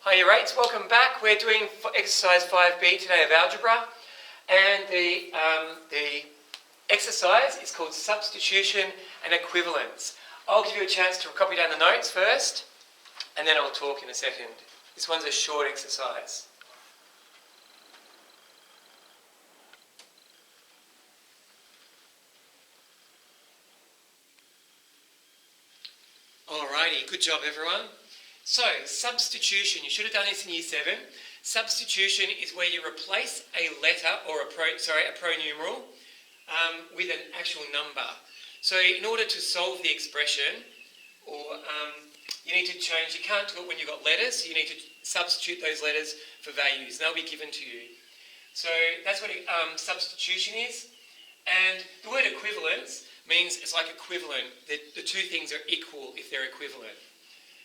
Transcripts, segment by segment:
Hi year 8s, welcome back. We're doing exercise 5b today of algebra, and the exercise is called Substitution and Equivalence. I'll give you a chance to copy down the notes first, and then I'll talk in a second. This one's a short exercise. Alrighty, good job everyone. So, substitution, you should have done this in year 7. Substitution is where you replace a letter or a pronumeral with an actual number. So in order to solve the expression, you need to change, you can't do it when you've got letters, so you need to substitute those letters for values, and they'll be given to you. So that's what substitution is. And the word equivalence means it's like equivalent. The two things are equal if they're equivalent.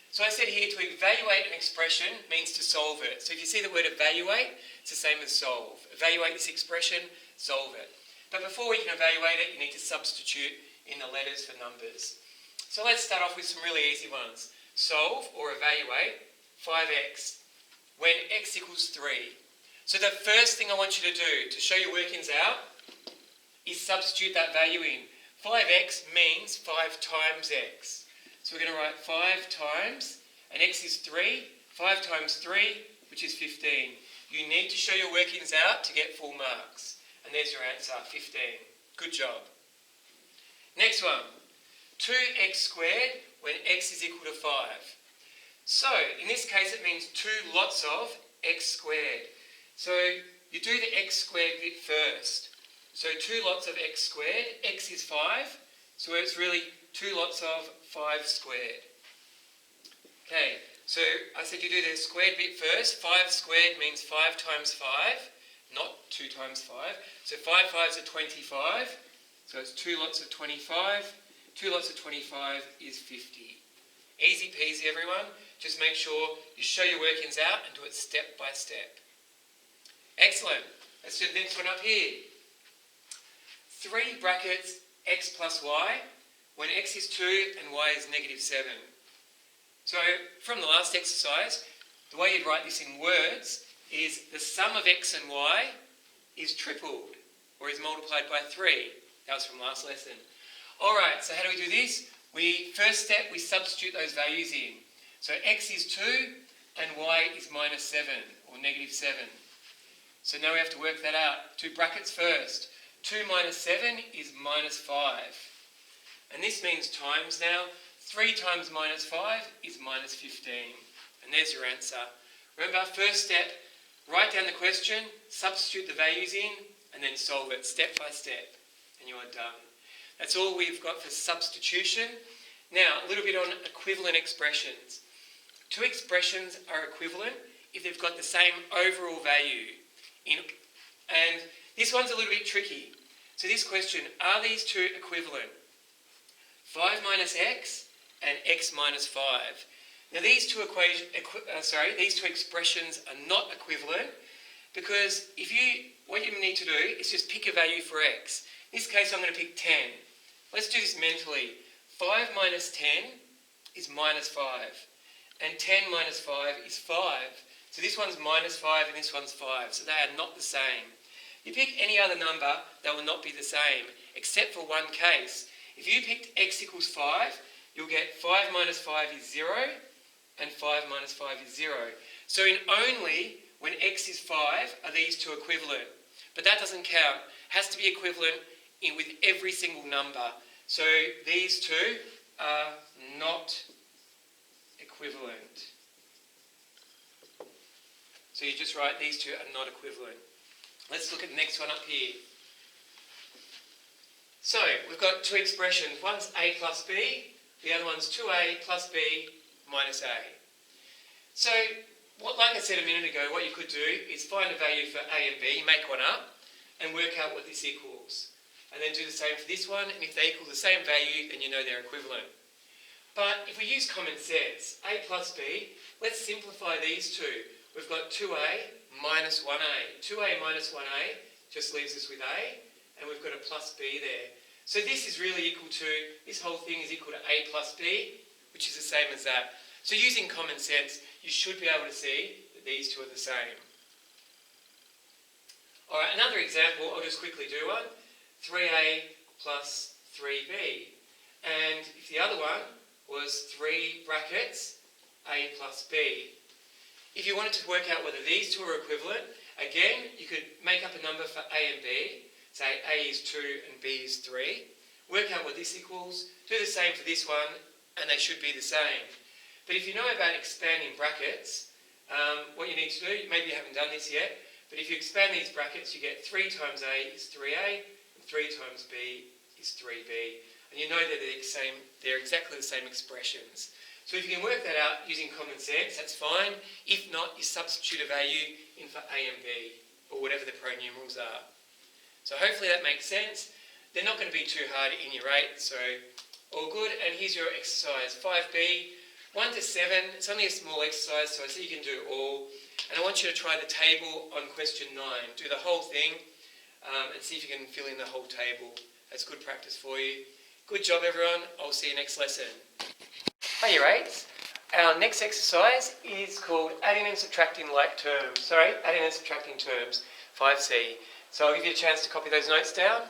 So I said here to evaluate an expression means to solve it. So if you see the word evaluate, it's the same as solve. Evaluate this expression, solve it. But before we can evaluate it, you need to substitute in the letters for numbers. So let's start off with some really easy ones. Solve or evaluate 5x when x equals 3. So the first thing I want you to do to show your workings out is substitute that value in. 5x means 5 times x. So we're going to write 5 times, and x is 3. 5 times 3, which is 15. You need to show your workings out to get full marks. And there's your answer, 15. Good job. Next one, 2x squared when x is equal to 5. So, in this case it means 2 lots of x squared. So, you do the x squared bit first. So 2 lots of x squared, x is 5, so it's really 2 lots of 5 squared. Okay, so I said you do the squared bit first. 5 squared means 5 times 5, not 2 times 5. So 5 5s are 25, so it's 2 lots of 25. 2 lots of 25 is 50. Easy peasy everyone, just make sure you show your workings out and do it step by step. Excellent, let's do the next one up here. 3 brackets x plus y when x is 2 and y is negative 7. So from the last exercise, the way you'd write this in words is the sum of x and y is tripled or is multiplied by 3. That was from last lesson. Alright, so how do we do this? First step, we substitute those values in. So x is 2 and y is minus 7 or negative 7. So now we have to work that out. 2 brackets first. 2 minus 7 is minus 5. And this means times now. 3 times minus 5 is minus 15. And there's your answer. Remember, first step, write down the question, substitute the values in, and then solve it step by step. And you are done. That's all we've got for substitution. Now, a little bit on equivalent expressions. 2 expressions are equivalent if they've got the same overall value. And this one's a little bit tricky. So this question, are these 2 equivalent? 5 minus x and x minus 5. Now these two expressions are not equivalent because what you need to do is just pick a value for x. In this case I'm going to pick 10. Let's do this mentally. 5 minus 10 is minus 5 and 10 minus 5 is 5. So this one's minus 5 and this one's 5. So they are not the same. You pick any other number, that will not be the same, except for one case. If you picked x equals 5, you'll get 5 minus 5 is 0, and 5 minus 5 is 0. So in only when x is 5 are these 2 equivalent. But that doesn't count. It has to be equivalent with every single number. So these 2 are not equivalent. So you just write these 2 are not equivalent. Let's look at the next one up here. So, we've got 2 expressions. One's a plus b, the other one's 2a plus b minus a. So, like I said a minute ago, what you could do is find a value for a and b, make one up, and work out what this equals. And then do the same for this one, and if they equal the same value, then you know they're equivalent. But if we use common sense, a plus b, let's simplify these 2. We've got 2a minus 1a. 2a minus 1a just leaves us with a, and we've got a plus b there. So this is really equal to, this whole thing is equal to a plus b, which is the same as that. So using common sense, you should be able to see that these two are the same. Alright, another example, I'll just quickly do one. 3a plus 3b. And if the other one was 3 brackets a plus b. If you wanted to work out whether these two are equivalent, again, you could make up a number for a and b. Say a is 2 and b is 3. Work out what this equals. Do the same for this one, and they should be the same. But if you know about expanding brackets, what you need to do, maybe you haven't done this yet, but if you expand these brackets, you get 3 times a is 3a, and 3 times b is 3b. And you know that they're exactly the same expressions. So if you can work that out using common sense, that's fine. If not, you substitute a value in for a and b, or whatever the pronumerals are. So hopefully that makes sense. They're not going to be too hard in your 8, so all good. And here's your exercise 5b, 1 to 7. It's only a small exercise, so I see you can do it all. And I want you to try the table on question 9. Do the whole thing and see if you can fill in the whole table. That's good practice for you. Good job, everyone. I'll see you next lesson. Hi, year 8s. Our next exercise is called adding and subtracting like terms. Adding and subtracting terms, 5c. So I'll give you a chance to copy those notes down.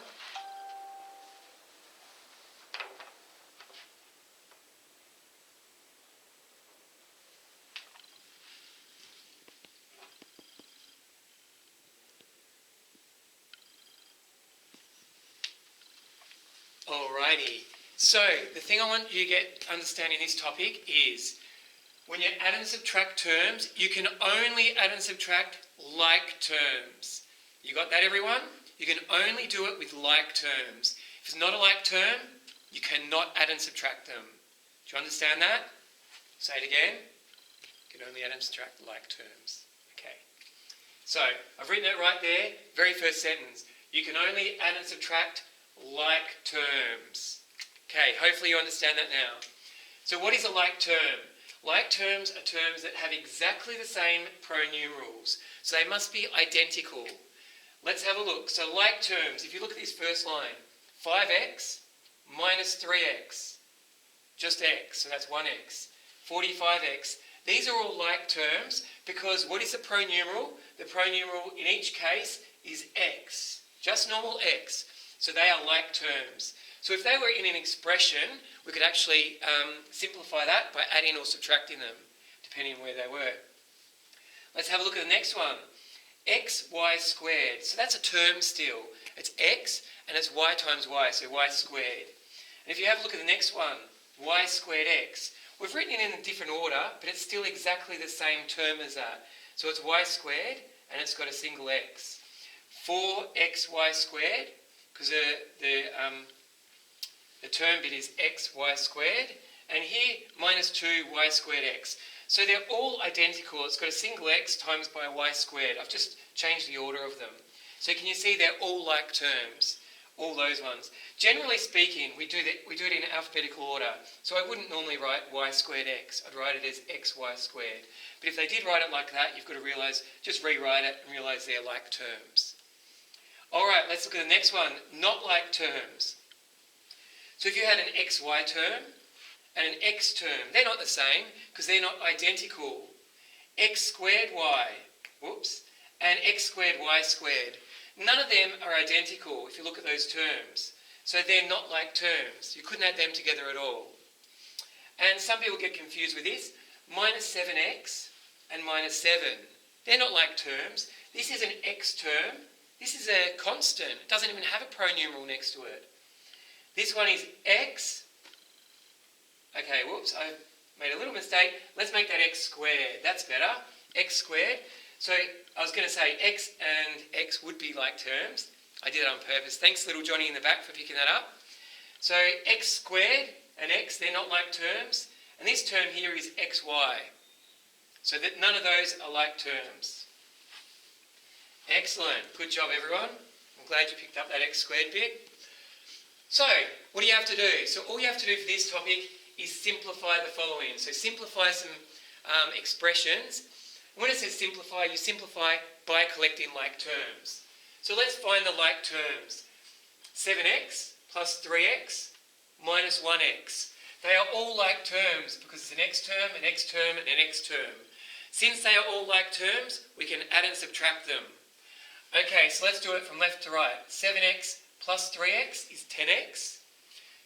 Alrighty, so the thing I want you to get understanding this topic is when you add and subtract terms, you can only add and subtract like terms. You got that, everyone? You can only do it with like terms. If it's not a like term, you cannot add and subtract them. Do you understand that? Say it again. You can only add and subtract like terms. Okay. So, I've written it right there, very first sentence. You can only add and subtract like terms. Okay, hopefully you understand that now. So what is a like term? Like terms are terms that have exactly the same pronumerals. So they must be identical. Let's have a look. So like terms, if you look at this first line, 5x minus 3x, just x, so that's 1x, 45x. These are all like terms because what is the pronumeral? The pronumeral in each case is x, just normal x. So they are like terms. So if they were in an expression, we could actually simplify that by adding or subtracting them, depending on where they were. Let's have a look at the next one. xy squared. So that's a term still. It's x and it's y times y, so y squared. And if you have a look at the next one, y squared x. We've written it in a different order, but it's still exactly the same term as that. So it's y squared and it's got a single x. 4xy squared, because the term bit is xy squared, and here minus 2y squared x. So they're all identical. It's got a single x times by y squared. I've just changed the order of them. So can you see they're all like terms, all those ones. Generally speaking, we do it in alphabetical order. So I wouldn't normally write y squared x. I'd write it as xy squared. But if they did write it like that, you've got to realise, just rewrite it and realise they're like terms. Alright, let's look at the next one, not like terms. So if you had an xy term and an x term, they're not the same because they're not identical. X squared y, and x squared y squared. None of them are identical if you look at those terms. So they're not like terms. You couldn't add them together at all. And some people get confused with this. Minus 7x and minus 7. They're not like terms. This is an x term. This is a constant. It doesn't even have a pronumeral next to it. This one is x. Okay, I made a little mistake. Let's make that x squared. That's better. X squared. So I was going to say x and x would be like terms. I did it on purpose. Thanks, little Johnny in the back, for picking that up. So x squared and x, they're not like terms. And this term here is xy. So that none of those are like terms. Excellent. Good job, everyone. I'm glad you picked up that x squared bit. So, what do you have to do? So all you have to do for this topic is simplify the following. So simplify some expressions. When it says simplify, you simplify by collecting like terms. So let's find the like terms. 7x plus 3x minus 1x. They are all like terms because it's an x term, an x term, and an x term. Since they are all like terms, we can add and subtract them. Okay, so let's do it from left to right. 7x plus 3x is 10x.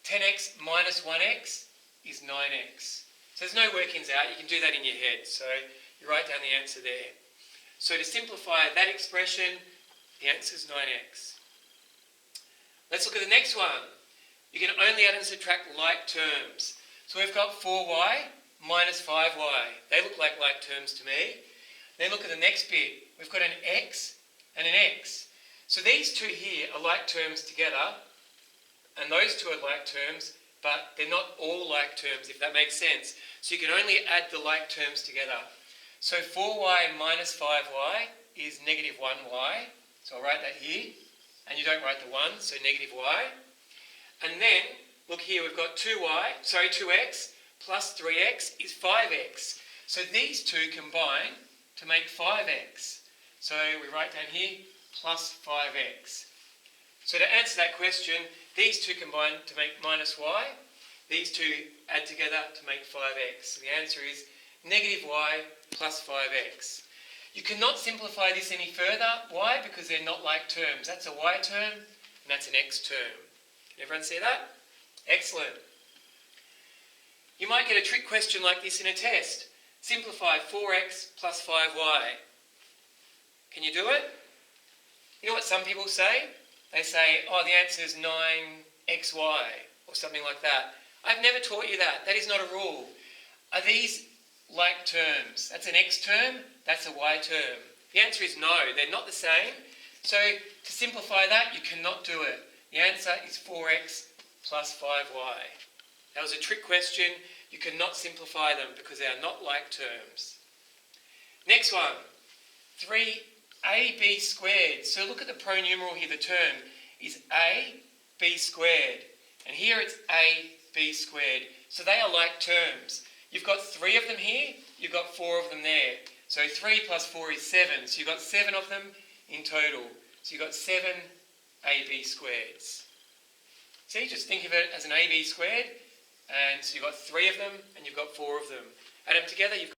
10x minus 1x is 9x. So there's no workings out, you can do that in your head. So you write down the answer there. So to simplify that expression, the answer is 9x. Let's look at the next one. You can only add and subtract like terms. So we've got 4y minus 5y. They look like terms to me. Then look at the next bit. We've got an x and an x. So these two here are like terms together, and those two are like terms, but they're not all like terms, if that makes sense. So you can only add the like terms together. So 4y minus 5y is negative 1y. So I'll write that here. And you don't write the 1, so negative y. And then, look here, we've got 2x plus 3x is 5x. So these two combine to make 5x. So we write down here, plus 5x. So to answer that question, these two combine to make minus y. These two add together to make 5x. So the answer is negative y plus 5x. You cannot simplify this any further. Why? Because they're not like terms. That's a y term and that's an x term. Can everyone see that? Excellent. You might get a trick question like this in a test. Simplify 4x plus 5y. Can you do it? You know what some people say? They say, oh, the answer is 9xy or something like that. I've never taught you that. That is not a rule. Are these like terms? That's an x term, that's a y term. The answer is no, they're not the same. So to simplify that, you cannot do it. The answer is 4x plus 5y. That was a trick question. You cannot simplify them because they are not like terms. Next one, 3ab squared. So look at the pronumeral here, the term is ab squared. And here it's ab squared. So they are like terms. You've got 3 of them here, you've got 4 of them there. So 3 plus 4 is 7. So you've got 7 of them in total. So you've got 7 AB squareds. See, just think of it as an AB squared. And so you've got 3 of them and you've got 4 of them. Add them together, you've got